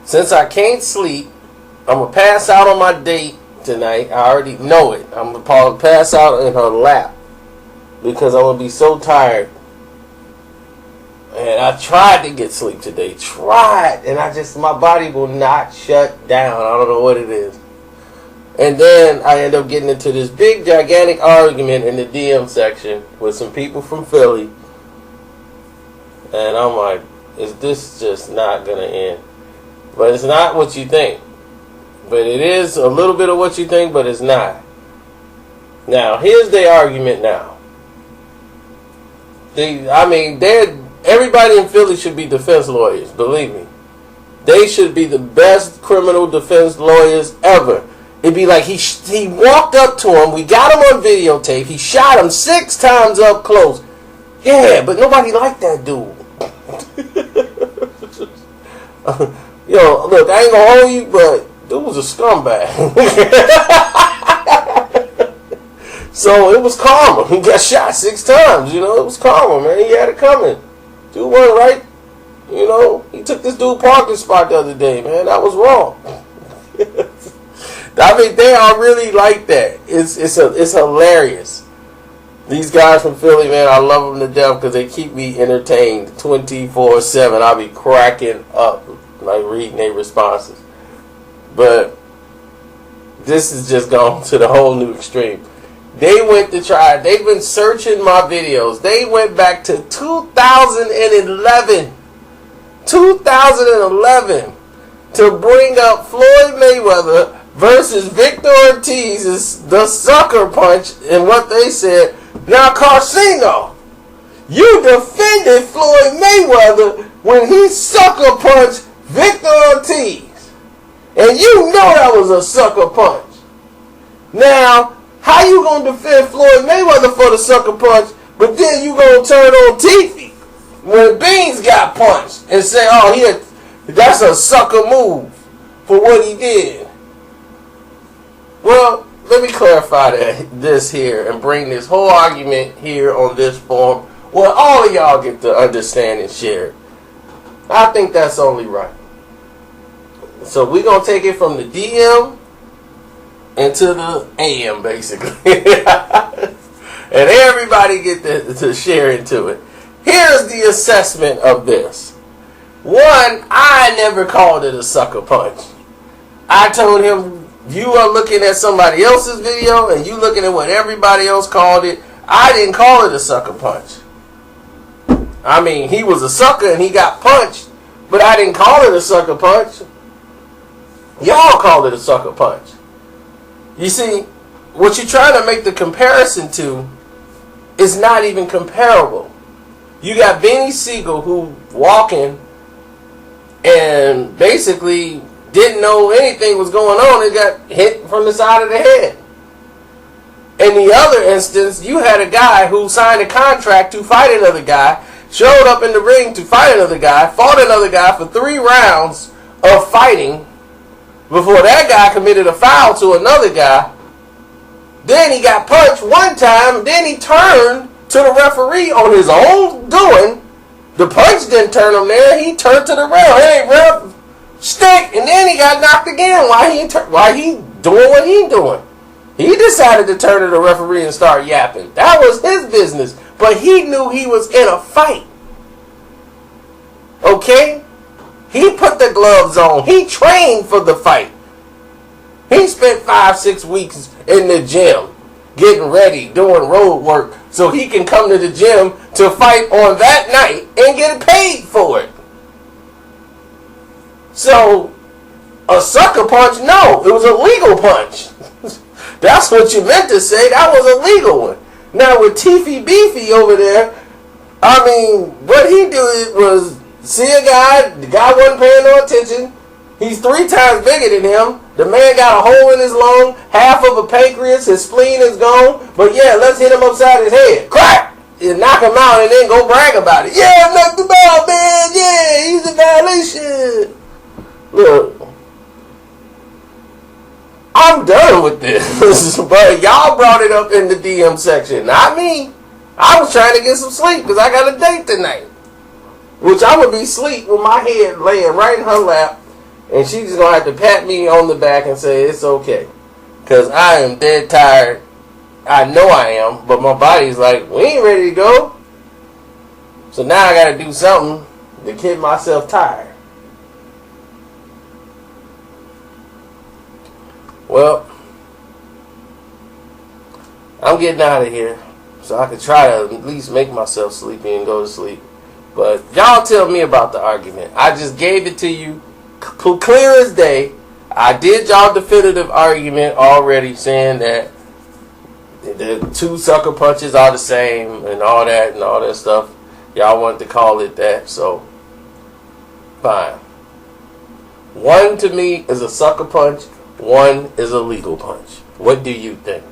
since I can't sleep, I'm going to pass out on my date tonight. I already know it. I'm going to pass out in her lap because I'm going to be so tired. And I tried to get sleep today. Tried. And my body will not shut down. I don't know what it is. And then I end up getting into this big, gigantic argument in the DM section with some people from Philly. And I'm like, is this just not going to end? But it's not what you think. But it is a little bit of what you think, but it's not. Now, here's the argument now. Everybody in Philly should be defense lawyers, believe me. They should be the best criminal defense lawyers ever. It'd be like he walked up to him, we got him on videotape, he shot him 6 times up close. Yeah, but nobody liked that dude. Yo, look, I ain't gonna hold you, but dude was a scumbag. So it was karma. He got shot 6 times, it was karma, man. He had it coming. Dude wasn't right. He took this dude parking spot the other day, man. That was wrong. I mean, they are really like that. It's hilarious. These guys from Philly, man, I love them to death because they keep me entertained 24/7. I'll be cracking up, like reading their responses. But this has just gone to the whole new extreme. They went to try. They've been searching my videos. They went back to 2011. 2011 to bring up Floyd Mayweather versus Victor Ortiz's the sucker punch, and what they said. Now, Carcino, you defended Floyd Mayweather when he sucker punched Victor Ortiz, and you know that was a sucker punch. Now, how you gonna defend Floyd Mayweather for the sucker punch, but then you gonna turn on Teefy when Beans got punched and say, "Oh, that's a sucker move for what he did"? Well, let me clarify this here and bring this whole argument here on this forum where all of y'all get to understand and share it. I think that's only right. So we're going to take it from the DM into the AM, basically. And everybody get to share into it. Here's the assessment of this. One, I never called it a sucker punch. I told him, you are looking at somebody else's video and you looking at what everybody else called it. I didn't call it a sucker punch. I mean, he was a sucker and he got punched, but I didn't call it a sucker punch. Y'all called it a sucker punch. You see, what you're trying to make the comparison to is not even comparable. You got Beanie Sigel who walking and basically didn't know anything was going on and got hit from the side of the head. In the other instance, you had a guy who signed a contract to fight another guy, showed up in the ring to fight another guy, fought another guy for 3 rounds of fighting before that guy committed a foul to another guy. Then he got punched one time, then he turned to the referee on his own doing. The punch didn't turn him there, he turned to the ref. Hey, ref, stick, and then he got knocked again. Why he doing what he doing? He decided to turn to the referee and start yapping. That was his business. But he knew he was in a fight. Okay? He put the gloves on. He trained for the fight. He spent 5-6 weeks in the gym getting ready, doing road work, so he can come to the gym to fight on that night and get paid for it. So, a sucker punch? No, it was a legal punch. That's what you meant to say. That was a legal one. Now, with Teefy Beefy over there, I mean, what he did was see a guy, the guy wasn't paying no attention. He's 3 times bigger than him. The man got a hole in his lung, half of a pancreas, his spleen is gone. But yeah, let's hit him upside his head. Crack! And knock him out and then go brag about it. Yeah, knocked him out, man. Yeah, he's a violation. Look, I'm done with this. But y'all brought it up in the DM section, not me. I was trying to get some sleep because I got a date tonight. Which I would be asleep with my head laying right in her lap. And she's just going to have to pat me on the back and say it's okay. Because I am dead tired. I know I am, but my body's like, we ain't ready to go. So now I got to do something to keep myself tired. Well, I'm getting out of here so I can try to at least make myself sleepy and go to sleep. But y'all tell me about the argument. I just gave it to you clear as day. I did y'all definitive argument already saying that the two sucker punches are the same and all that stuff. Y'all wanted to call it that, so fine. One to me is a sucker punch. One is a legal punch. What do you think?